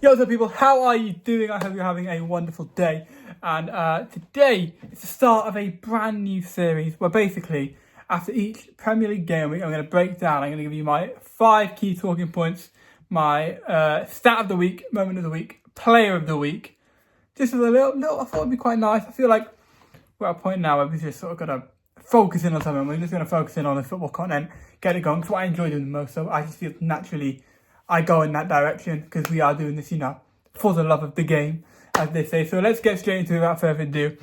Yo, what's up people, how are you doing? I hope you're having a wonderful day. And today is the start of a brand new series where basically after each Premier League game week I'm going to break down, I'm going to give you my 5 key talking points, my stat of the week, moment of the week, player of the week. Just as a little I thought it'd be quite nice. I feel like we're at a point now where we're just sort of going to focus in on something. We're just going to focus in on the football content, get it going. It's what I enjoy doing the most, so I just feel naturally I go in that direction because we are doing this, for the love of the game, as they say. So let's get straight into it without further ado. It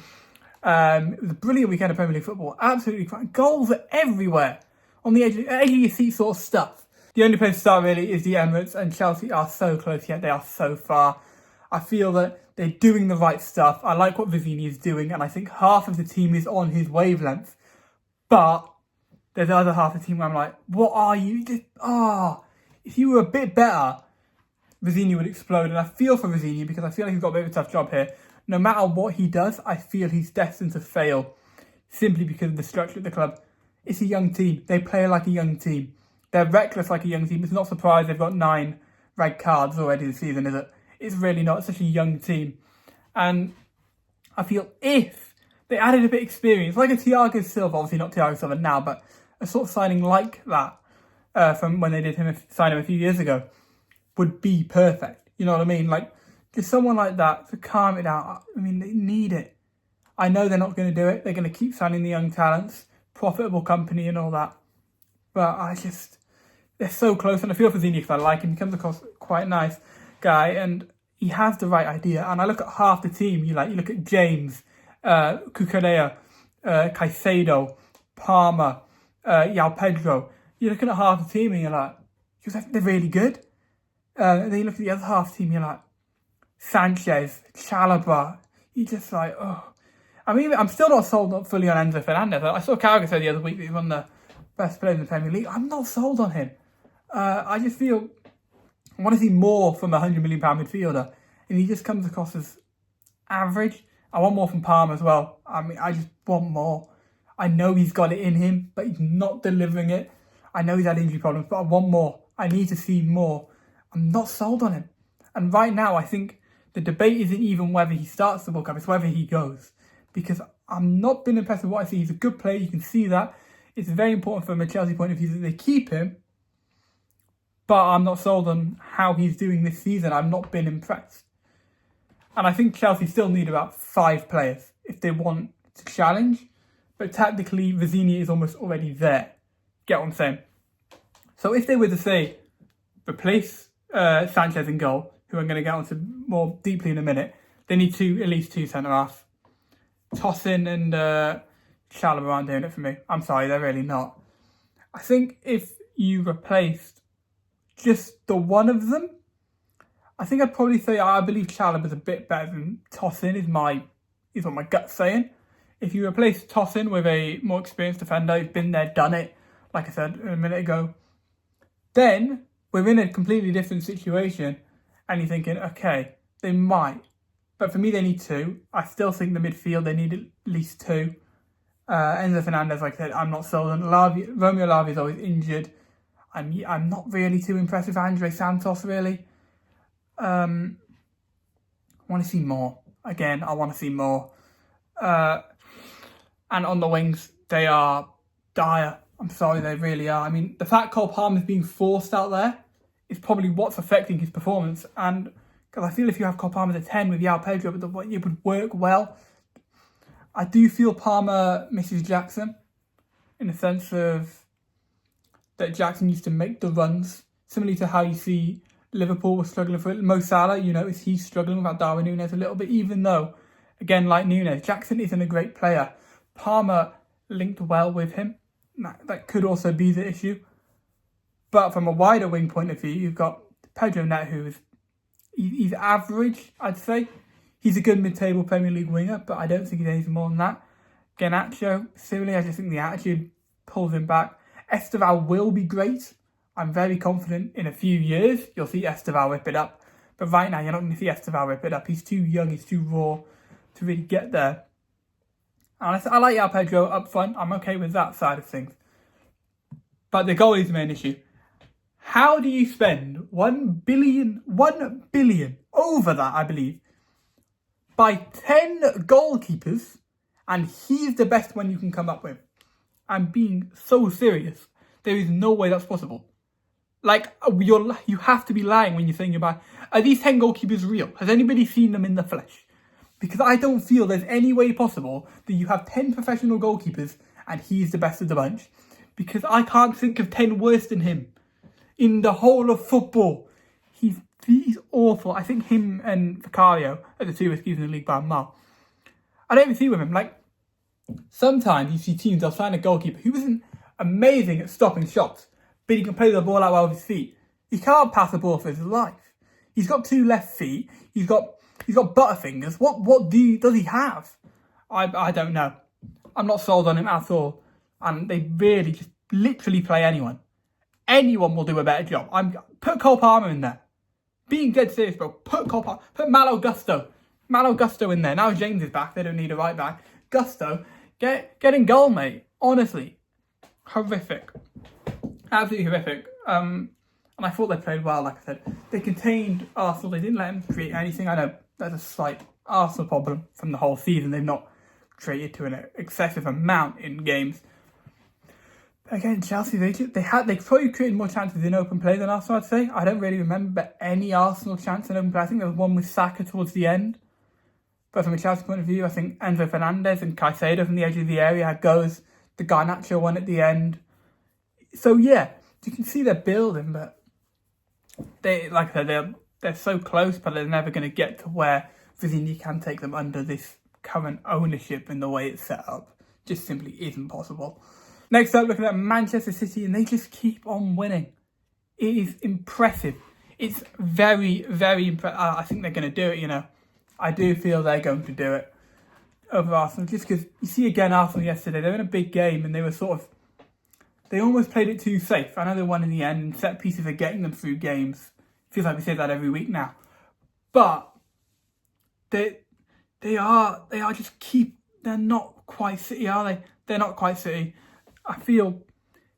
was a brilliant weekend of Premier League football. Absolutely fine. Goals are everywhere. On the edge of your seat sort of stuff. The only place to start really is the Emirates, and Chelsea are so close yet they are so far. I feel that they're doing the right stuff. I like what Vizzini is doing, and I think half of the team is on his wavelength. But there's the other half of the team where I'm like, what are you? If you were a bit better, Vizzini would explode. And I feel for Vizzini because I feel like he's got a bit of a tough job here. No matter what he does, I feel he's destined to fail simply because of the structure of the club. It's a young team. They play like a young team. They're reckless like a young team. It's not surprised they've got 9 red cards already this season, is it? It's really not. It's such a young team. And I feel if they added a bit of experience, like a Thiago Silva, obviously not Thiago Silva now, but a sort of signing like that, from when they did sign him a few years ago, would be perfect. You know what I mean? Like, just someone like that to calm it down. I mean, they need it. I know they're not going to do it. They're going to keep signing the young talents, profitable company and all that. But they're so close. And I feel for Zini because I like him. He comes across quite a nice guy and he has the right idea. And I look at half the team. You look at James, Cucurella, Caicedo, Palmer, João Pedro. You're looking at half the team and you're like, they're really good. Then you look at the other half team, you're like, Sanchez, Chalobah. You're just like, oh. I mean, I'm still not sold fully on Enzo Fernandez. I saw Carragher say the other week that he's one of the best players in the Premier League. I'm not sold on him. I just feel I want to see more from a £100 million midfielder. And he just comes across as average. I want more from Palmer as well. I mean, I just want more. I know he's got it in him, but he's not delivering it. I know he's had injury problems, but I want more. I need to see more. I'm not sold on him. And right now, I think the debate isn't even whether he starts the World Cup, it's whether he goes. Because I'm not been impressed with what I see. He's a good player, you can see that. It's very important from a Chelsea point of view that they keep him. But I'm not sold on how he's doing this season. I've not been impressed. And I think Chelsea still need about 5 players if they want to challenge. But tactically, Vizzini is almost already there. Get what I'm saying? So if they were to say, replace Sanchez in goal, who I'm going to get onto more deeply in a minute, they need at least 2 centre-halves. Tosin and Chalobah aren't doing it for me. I'm sorry, they're really not. I think if you replaced just the one of them, I think I'd probably say I believe Chalobah's a bit better than Tosin, is what my gut's saying. If you replace Tosin with a more experienced defender who's been there, done it, like I said a minute ago, then we're in a completely different situation and you're thinking, okay, they might. But for me, they need 2. I still think the midfield, they need at least 2. Enzo Fernandez, like I said, I'm not sold on. Romeo Lavia is always injured. I'm not really too impressed with Andre Santos, really. I want to see more. Again, I want to see more. And on the wings, they are dire. I'm sorry, they really are. I mean, the fact Cole Palmer's being forced out there is probably what's affecting his performance. And because I feel if you have Cole Palmer at 10 with João Pedro, it would work well. I do feel Palmer misses Jackson in the sense of that Jackson used to make the runs, similarly to how you see Liverpool was struggling for it. Mo Salah, he's struggling without Darwin Núñez a little bit, even though, again, like Núñez, Jackson isn't a great player. Palmer linked well with him. That could also be the issue. But from a wider wing point of view, you've got Pedro Neto, he's average, I'd say. He's a good mid-table Premier League winger, but I don't think he's anything more than that. Garnacho, similarly, I just think the attitude pulls him back. Esteval will be great. I'm very confident in a few years you'll see Esteval whip it up. But right now, you're not going to see Esteval whip it up. He's too young, he's too raw to really get there. And I like João Pedro up front. I'm okay with that side of things. But the goal is the main issue. How do you spend 1 billion, over over that, I believe, by 10 goalkeepers, and he's the best one you can come up with. I'm being so serious. There is no way that's possible. Like, you have to be lying when you're saying are these 10 goalkeepers real? Has anybody seen them in the flesh? Because I don't feel there's any way possible that you have 10 professional goalkeepers and he's the best of the bunch. Because I can't think of 10 worse than him in the whole of football. He's awful. I think him and Vicario are the two worst keepers in the league by a mile. I don't even see with him. Like, sometimes you see teams, they'll sign a goalkeeper who isn't amazing at stopping shots, but he can play the ball out well with his feet. He can't pass the ball for his life. He's got 2 left feet. He's got butterfingers. What does he have? I don't know. I'm not sold on him at all. And they really just literally play anyone. Anyone will do a better job. Put Cole Palmer in there. Being dead serious, bro. Put Cole Palmer. Put Malo Gusto in there. Now James is back. They don't need a right back. Gusto, get in goal, mate. Honestly, horrific. Absolutely horrific. And I thought they played well, like I said. They contained Arsenal. They didn't let them create anything. I know there's a slight Arsenal problem from the whole season. They've not created to an excessive amount in games. But again, Chelsea, they probably created more chances in open play than Arsenal, I'd say. I don't really remember any Arsenal chance in open play. I think there was one with Saka towards the end. But from a Chelsea point of view, I think Enzo Fernandez and Caicedo from the edge of the area had goals. The Garnacho one at the end. So yeah, you can see they're building, but they're so close, but they're never going to get to where Vizzini can take them under this current ownership and the way it's set up. Just simply isn't possible. Next up, looking at Manchester City, and they just keep on winning. It is impressive. It's very, very impressive. I think they're going to do it, you know. I do feel they're going to do it over Arsenal. Just because you see again Arsenal yesterday, they were in a big game and they were they almost played it too safe. I know they won in the end and set pieces are getting them through games. Feels like we say that every week now. But they're not quite City, are they? They're not quite City. I feel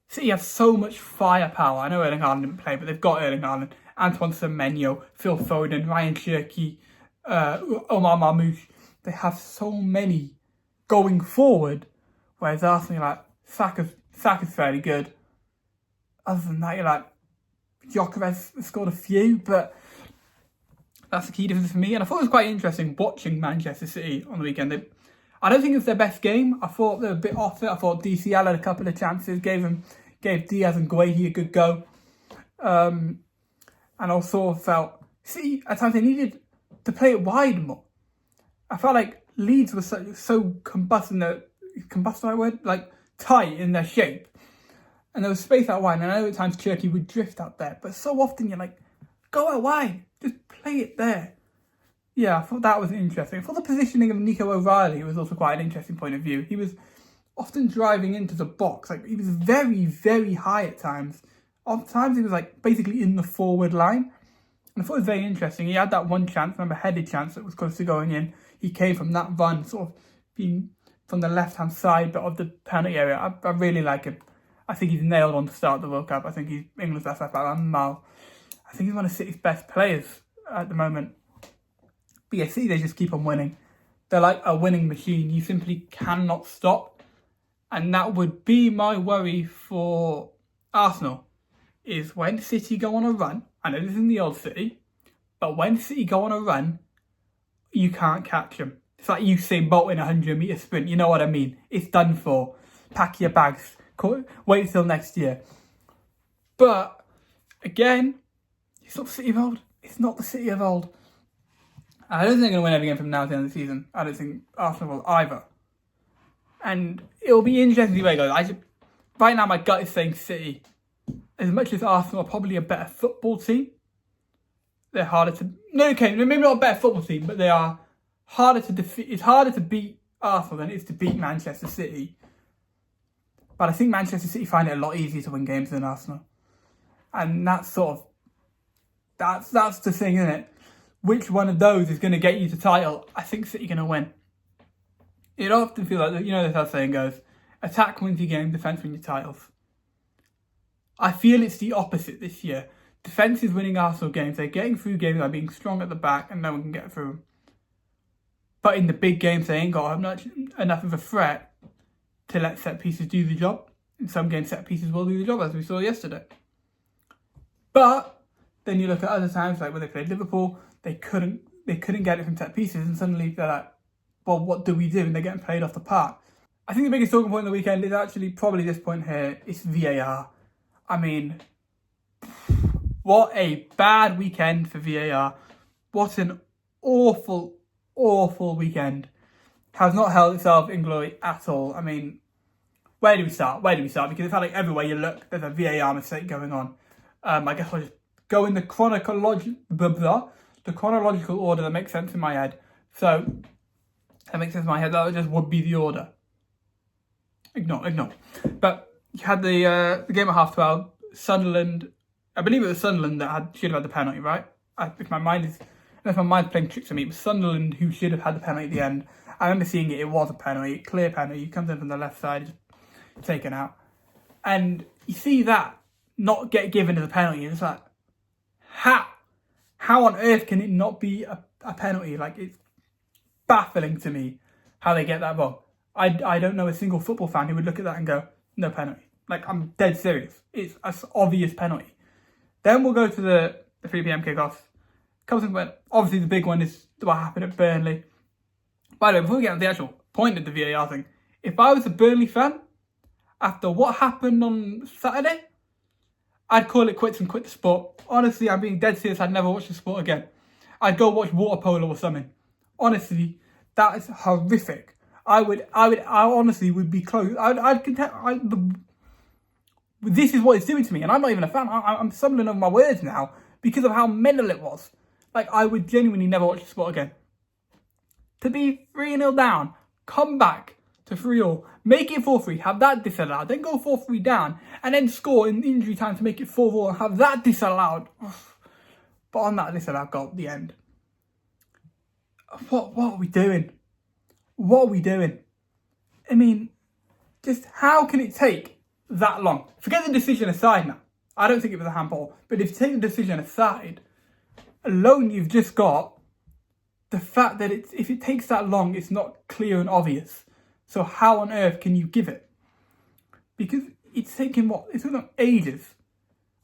City have so much firepower. I know Erling Haaland didn't play, but they've got Erling Haaland, Antoine Semenyo, Phil Foden, Ryan Cherky, Omar Marmoush. They have so many going forward, whereas Arsenal, you're like, Saka's fairly good. Other than that, you're like, Gyökeres scored a few, but that's the key difference for me. And I thought it was quite interesting watching Manchester City on the weekend. I don't think it was their best game. I thought they were a bit off it. I thought DCL had a couple of chances, gave Diaz and Guehi a good go. And also felt City at times they needed to play it wide more. I felt like Leeds was so tight in their shape. And there was space out wide. And I know at times Cherky would drift out there. But so often you're like, go out wide. Just play it there. Yeah, I thought that was interesting. I thought the positioning of Nico O'Reilly was also quite an interesting point of view. He was often driving into the box. Like, he was very, very high at times. At times he was like basically in the forward line. And I thought it was very interesting. He had that one chance, remember, headed chance that was close to going in. He came from that run, sort of being from the left-hand side but of the penalty area. I really like him. I think he's nailed on to start the World Cup. I think he's England's best left back by a mile. I think he's one of City's best players at the moment. But yeah, City, they just keep on winning. They're like a winning machine. You simply cannot stop. And that would be my worry for Arsenal, is when City go on a run. I know this isn't the old City, but when City go on a run, you can't catch them. It's like Usain Bolt in a 100-metre sprint. You know what I mean? It's done for. Pack your bags. Wait till next year. But, again, it's not City of old. It's not the City of old. I don't think they're going to win every game from now to the end of the season. I don't think Arsenal will either. And it'll be interesting to see where it goes. Right now, my gut is saying City. As much as Arsenal are probably a better football team, they're harder to... No, okay, maybe not a better football team, but they are harder to defeat. It's harder to beat Arsenal than it is to beat Manchester City. But I think Manchester City find it a lot easier to win games than Arsenal. And that's sort of... That's the thing, isn't it? Which one of those is going to get you the title? I think City going to win. It often feels like, you know, that's how the saying goes, attack wins your game, defence wins your titles. I feel it's the opposite this year. defence is winning Arsenal games. They're getting through games by being strong at the back and no one can get through them. But in the big games, they ain't got enough of a threat to let set pieces do the job. In some games, set pieces will do the job, as we saw yesterday. But then you look at other times, like when they played Liverpool, they couldn't get it from set pieces, and suddenly they're like, well, what do we do? And they're getting played off the park. I think the biggest talking point of the weekend is actually probably this point here. It's VAR. I mean, what a bad weekend for VAR. What an awful, awful weekend. Has not held itself in glory at all. I mean, where do we start? Because it felt like everywhere you look, there's a VAR mistake going on. I guess I'll just go in the chronological order that makes sense in my head. So, that makes sense in my head. That just would be the order. Ignore. But you had the game at 12:30. Sunderland, I believe it was Sunderland that should have had the penalty, right? If my mind's playing tricks on me, it was Sunderland who should have had the penalty at the end. I remember seeing it was a penalty, clear penalty. He comes in from the left side, just taken out. And you see that not get given as a penalty. It's like, how? How on earth can it not be a penalty? Like, it's baffling to me how they get that wrong. I don't know a single football fan who would look at that and go, no penalty. Like, I'm dead serious. It's an obvious penalty. Then we'll go to the 3 p.m. kickoff. Obviously, the big one is what happened at Burnley. By the way, before we get on the actual point of the VAR thing, if I was a Burnley fan, after what happened on Saturday, I'd call it quits and quit the sport. Honestly, I'm being dead serious. I'd never watch the sport again. I'd go watch water polo or something. Honestly, that is horrific. I honestly would be close. This is what it's doing to me, and I'm not even a fan. I'm stumbling over my words now because of how mental it was. Like, I would genuinely never watch the sport again. To be 3-0 down, come back to 3-0, make it 4-3, have that disallowed, then go 4-3 down, and then score in injury time to make it 4-4 and have that disallowed. But on that disallowed goal at the end, what are we doing? What are we doing? I mean, just how can it take that long? Forget the decision aside now. I don't think it was a handball, but if you take the decision aside, alone you've just got the fact that if it takes that long, it's not clear and obvious. So how on earth can you give it? Because it's taken it's taken ages.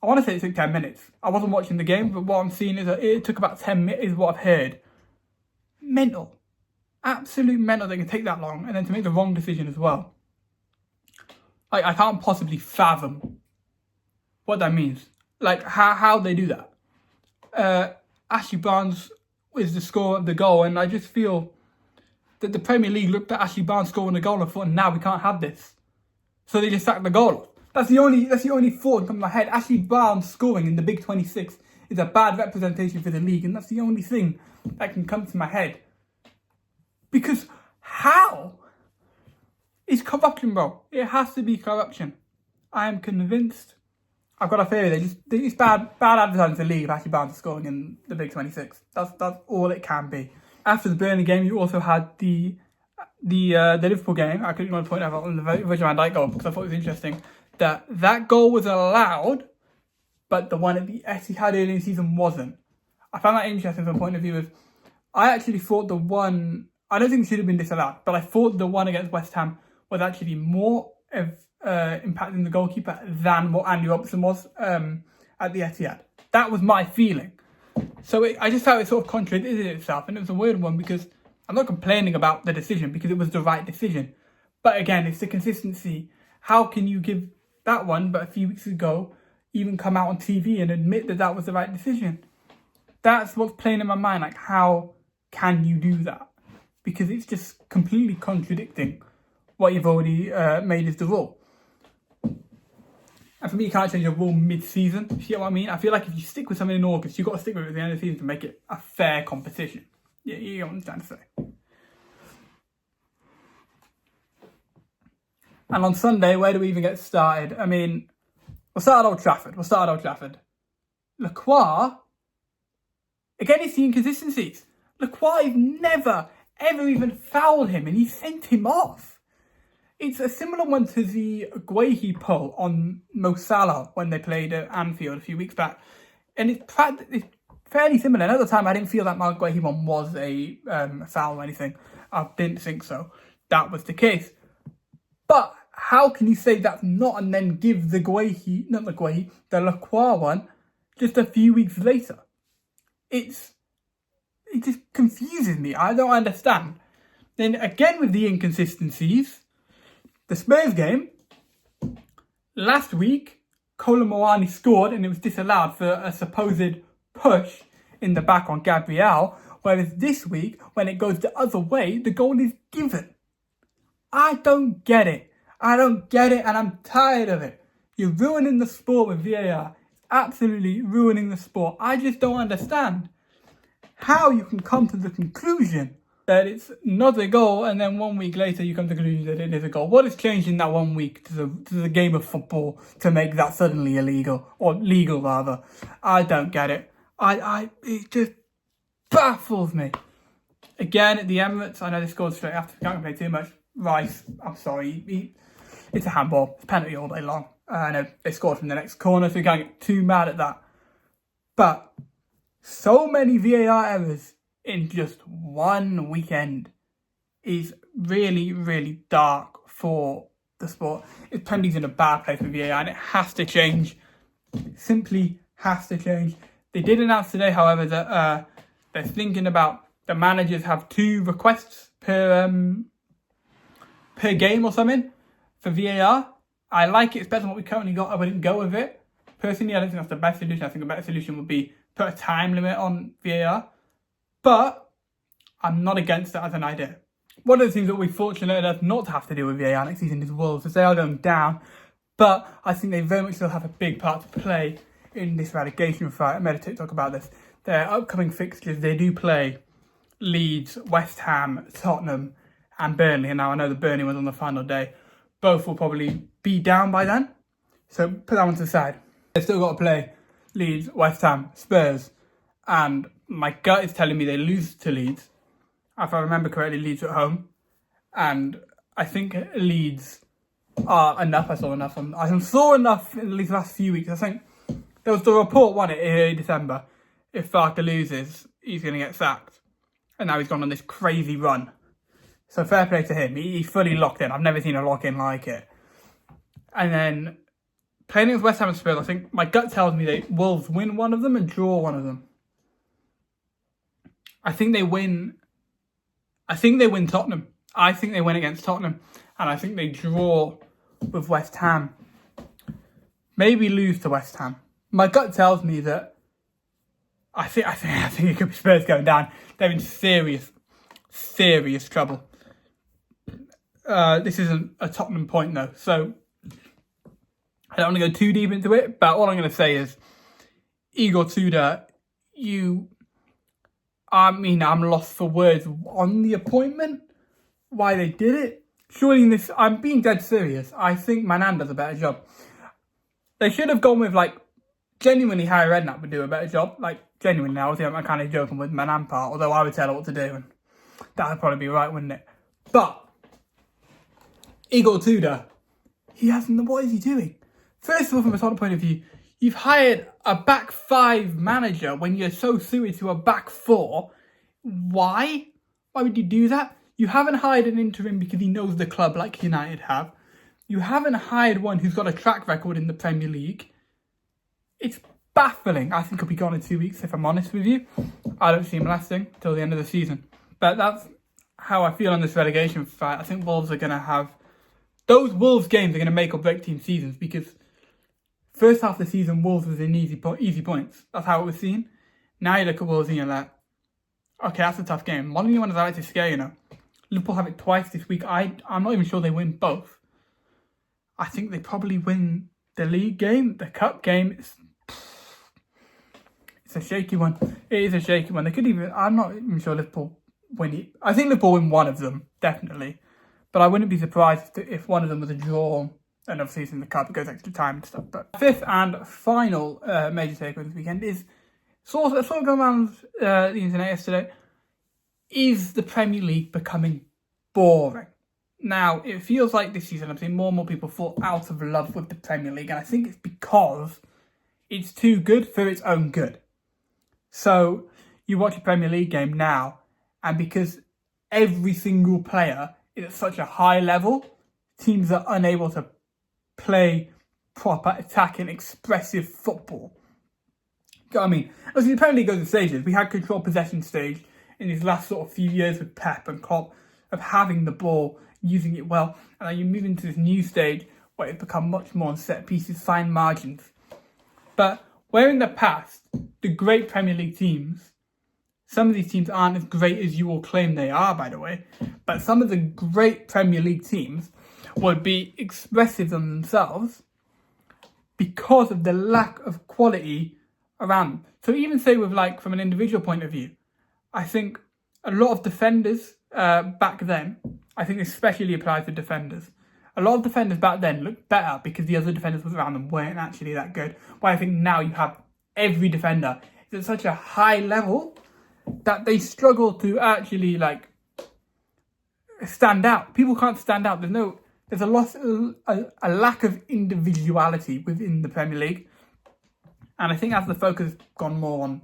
I want to say it took 10 minutes. I wasn't watching the game, but what I'm seeing is that it took about 10 minutes is what I've heard. Mental. Absolute mental that it can take that long, and then to make the wrong decision as well. I can't possibly fathom what that means. Like, how they do that. Ashley Barnes is the scorer of the goal, and I just feel that the Premier League looked at Ashley Barnes scoring the goal and thought, now we can't have this. So they just sacked the goal off. That's the only thought that comes to my head. Ashley Barnes scoring in the Big 26 is a bad representation for the league, and that's the only thing that can come to my head. Because how? It's corruption, bro. It has to be corruption. I am convinced. I've got a theory. It's bad advertising for the league if Ashley Barnes is scoring in the Big 26. That's all it can be. After the Burnley game, you also had the Liverpool game. I couldn't point out on the Virgil van Dijk goal because I thought it was interesting that goal was allowed, but the one at the Etihad earlier in the season wasn't. I found that interesting from the point of view of, I actually thought the one, I don't think it should have been disallowed, but I thought the one against West Ham was actually more of impacting the goalkeeper than what Andy Robertson was at the Etihad. That was my feeling. So I just felt it sort of contradicted itself, and it was a weird one because I'm not complaining about the decision because it was the right decision. But again, it's the consistency. How can you give that one, but a few weeks ago, even come out on TV and admit that that was the right decision? That's what's playing in my mind. Like, how can you do that? Because it's just completely contradicting what you've already made as the rule. And for me, you can't change a rule mid-season. You see what I mean? I feel like if you stick with something in August, you've got to stick with it at the end of the season to make it a fair competition. Yeah, you know what I'm trying to say. And on Sunday, where do we even get started? I mean, we'll start at Old Trafford. Lacroix, again, it's the inconsistencies. Lacroix has never, ever even fouled him, and he sent him off. It's a similar one to the Guehi pull on Mo Salah when they played at Anfield a few weeks back. And it's fairly similar. And at the time, I didn't feel that Maguire one was a foul or anything. I didn't think so. That was the case. But how can you say that's not and then give the Lacroix one just a few weeks later? It just confuses me. I don't understand. Then again with the inconsistencies, the Spurs game, last week, Kolo Muani scored and it was disallowed for a supposed push in the back on Gabriel, whereas this week, when it goes the other way, the goal is given. I don't get it. And I'm tired of it. You're ruining the sport with VAR. Absolutely ruining the sport. I just don't understand how you can come to the conclusion that it's not a goal and then 1 week later you come to the conclusion that it is a goal. What has changed in that 1 week to the game of football to make that suddenly illegal, or legal rather? I don't get it. It just baffles me. Again, at the Emirates, I know they scored straight after. Can't complain too much. Rice, I'm sorry, it's a handball. It's penalty all day long. I know they scored from the next corner, so we can't get too mad at that. But so many VAR errors in just one weekend is really, really dark for the sport. It's Premier League's in a bad place with VAR and it has to change. Simply has to change. They did announce today, however, that they're thinking about the managers have 2 requests per game or something for VAR. I like it. It's better than what we currently got. I wouldn't go with it. Personally, I don't think that's the best solution. I think a better solution would be put a time limit on VAR. But I'm not against that as an idea. One of the things that we're fortunate enough not to have to do with VAR next season is Wolves, as they are going down. But I think they very much still have a big part to play in this relegation fight. I made a TikTok about this. Their upcoming fixtures, they do play Leeds, West Ham, Tottenham and Burnley. And now I know the Burnley one's on the final day. Both will probably be down by then. So put that one to the side. They've still got to play Leeds, West Ham, Spurs. And my gut is telling me they lose to Leeds. If I remember correctly, Leeds are at home. And I think Leeds are enough. I saw enough in these last few weeks. I think there was the report, wasn't it, in December. If Farke loses, he's going to get sacked. And now he's gone on this crazy run. So fair play to him. He's fully locked in. I've never seen a lock-in like it. And then playing against West Ham and Spurs, I think my gut tells me that Wolves win one of them and draw one of them. I think they win Tottenham. I think they win against Tottenham. And I think they draw with West Ham. Maybe lose to West Ham. My gut tells me that I think it could be Spurs going down. They're in serious trouble. This isn't a Tottenham point though, so I don't want to go too deep into it, but all I'm going to say is, Igor Tudor, I'm lost for words on the appointment, why they did it. Surely I'm being dead serious. I think Manan does a better job. They should have gone with, genuinely Harry Redknapp would do a better job. Genuinely, now, I'm kind of joking with Manan part, although I would tell her what to do, and that would probably be right, wouldn't it? But Igor Tudor, what is he doing? First of all, from a Tottenham point of view, you've hired a back 5 manager when you're so suited to a back 4. Why? Why would you do that? You haven't hired an interim because he knows the club like United have. You haven't hired one who's got a track record in the Premier League. It's baffling. I think he'll be gone in 2 weeks, if I'm honest with you. I don't see him lasting till the end of the season. But that's how I feel on this relegation fight. I think Wolves are going to have... Those Wolves games are going to make or break team seasons, because first half of the season, Wolves was in easy points. That's how it was seen. Now you look at Wolves and you're like, okay, that's a tough game. One of the ones I like to scare, Liverpool have it twice this week. I'm not even sure they win both. I think they probably win the league game, the cup game. It's a shaky one. It is a shaky one. I'm not even sure Liverpool win it. I think Liverpool win one of them, definitely. But I wouldn't be surprised if one of them was a draw, and obviously it's in the cup, it goes extra time and stuff. But fifth and final major takeaway this weekend is, sort of going around the internet yesterday, is the Premier League becoming boring? Now, it feels like this season I'm seeing more and more people fall out of love with the Premier League, and I think it's because It's too good for its own good. So you watch a Premier League game now, and because every single player is at such a high level, teams are unable to play proper attacking, expressive football. You know what I mean? Obviously, the Premier League goes in stages. We had control possession stage in these last sort of few years with Pep and Klopp of having the ball, using it well, and then you move into this new stage where it's become much more on set pieces, fine margins. But where in the past, the great Premier League teams, some of these teams aren't as great as you all claim they are, by the way, but some of the great Premier League teams would be expressive on themselves because of the lack of quality around them. So even say with like from an individual point of view, I think a lot of defenders back then, I think especially applies to defenders. A lot of defenders back then looked better because the other defenders was around them weren't actually that good. But I think now you have every defender is at such a high level that they struggle to actually like stand out. People can't stand out. There's a lack of individuality within the Premier League. And I think as the focus has gone more on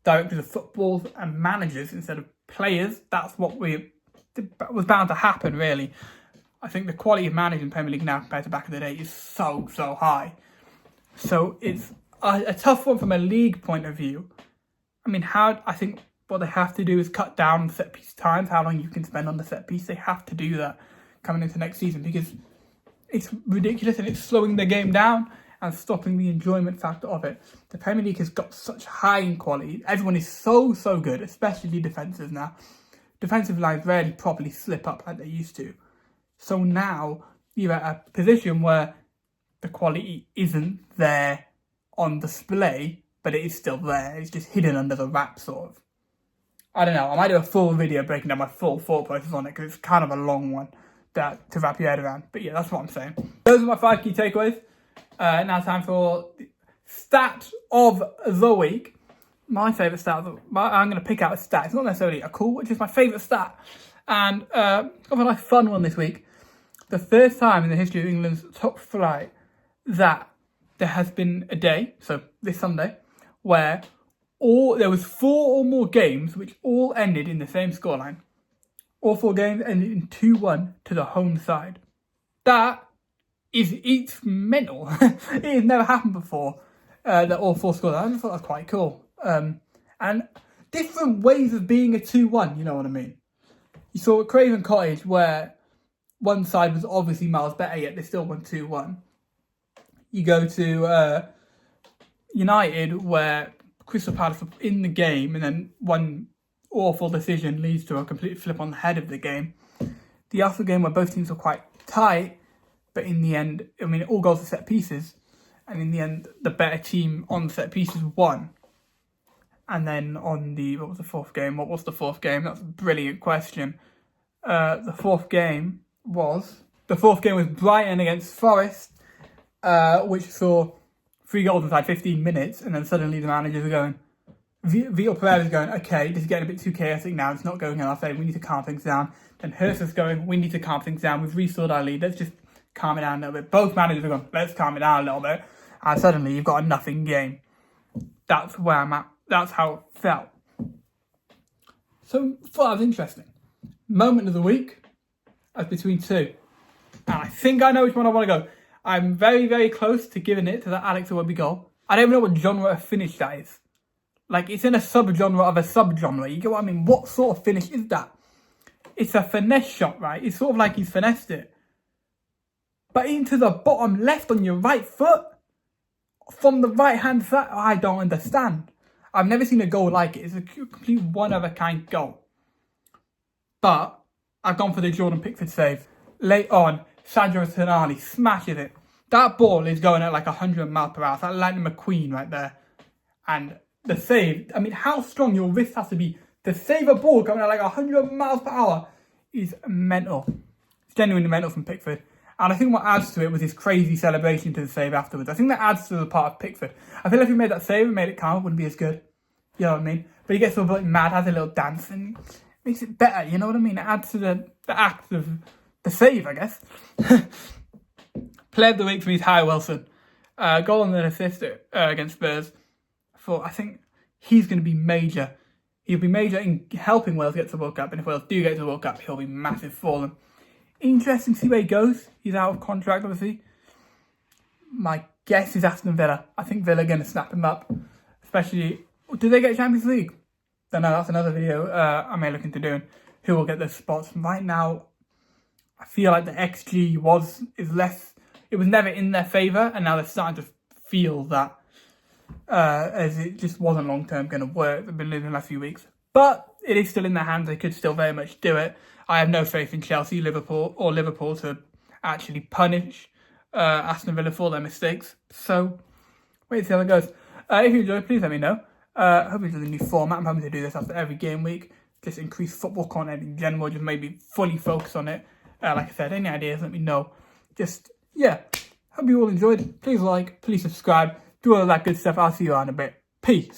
directors of football and managers instead of players, that's what was bound to happen, really. I think the quality of managers in Premier League now compared to back in the day is so high. So it's a tough one from a league point of view. I mean, I think what they have to do is cut down set piece times, how long you can spend on the set piece. They have to do that coming into next season because it's ridiculous and it's slowing the game down and stopping the enjoyment factor of it. The Premier League has got such high quality. Everyone is so good, especially defensive now. Defensive lines rarely properly slip up like they used to. So now you're at a position where the quality isn't there on display, but it is still there. It's just hidden under the wrap, sort of. I don't know. I might do a full video breaking down my full thought process on it because it's kind of a long one to wrap your head around. But yeah, that's what I'm saying. Those are my 5 key takeaways. Now time for the stat of the week. My favourite stat. I'm going to pick out a stat. It's not necessarily a cool, it's just my favourite stat. And I've got a nice fun one this week. The first time in the history of England's top flight that there has been a day, so this Sunday, where there was 4 or more games which all ended in the same scoreline. All 4 games ended in 2-1 to the home side. It's mental. It has never happened before that all 4 scored. I just thought that was quite cool. And different ways of being a 2-1, you know what I mean? You saw at Craven Cottage where one side was obviously miles better, yet they still won 2-1. You go to United where Crystal Palace were in the game and then one awful decision leads to a complete flip on the head of the game. The Arsenal game where both teams were quite tight, but in the end, I mean, it all goes to set pieces. And in the end, the better team on set pieces won. And then what was the fourth game? That's a brilliant question. The fourth game was Brighton against Forest, which saw 3 goals inside 15 minutes, and then suddenly the managers are going, Vitor Pereira's going, okay, this is getting a bit too chaotic now, it's not going in our favour, we need to calm things down. Then Hurst is going, we need to calm things down, we've restored our lead, let's just calm it down a little bit. Both managers are going, let's calm it down a little bit. And suddenly you've got a nothing game. That's where I'm at. That's how it felt. So I thought that was interesting. Moment of the week, I was between 2. And I think I know which one I want to go. I'm very close to giving it to that Alex Iwobi goal. I don't even know what genre of finish that is. Like, it's in a sub-genre of a sub-genre. You get what I mean? What sort of finish is that? It's a finesse shot, right? It's sort of like he's finessed it. But into the bottom left on your right foot, from the right-hand side, I don't understand. I've never seen a goal like it. It's a complete one-of-a-kind goal. But I've gone for the Jordan Pickford save. Late on, Sandro Tonali smashes it. That ball is going at like 100 miles per hour. It's like Lightning McQueen right there. And the save, I mean, how strong your wrist has to be to save a ball going at like 100 miles per hour is mental. It's genuinely mental from Pickford. And I think what adds to it was his crazy celebration to the save afterwards. I think that adds to the part of Pickford. I feel like if he made that save and made it count, it wouldn't be as good. You know what I mean? But he gets a bit mad, has a little dance, and makes it better. You know what I mean? It adds to the act of the save, I guess. Player of the week for me is Harry Wilson. goal and an assist against Spurs. I think he's going to be major. He'll be major in helping Wales get to the World Cup, and if Wales do get to the World Cup, he'll be massive for them. Interesting to see where he goes. He's out of contract, obviously. My guess is Aston Villa. I think Villa are going to snap him up. Especially, do they get Champions League? Don't know, that's another video I may look into doing. Who will get those spots? Right now, I feel like the XG is less. It was never in their favour, and now they're starting to feel that as it just wasn't long term going to work. They've been losing the last few weeks, but it is still in their hands. They could still very much do it. I have no faith in Chelsea, Liverpool to actually punish Aston Villa for their mistakes. So wait to see how it goes. If you enjoyed, please let me know. Hope you enjoy the new format. I'm hoping to do this after every game week. Just increase football content in general. Just maybe fully focus on it. Like I said, any ideas, let me know. Just, yeah. Hope you all enjoyed. Please like, please subscribe. Do all of that good stuff. I'll see you all in a bit. Peace.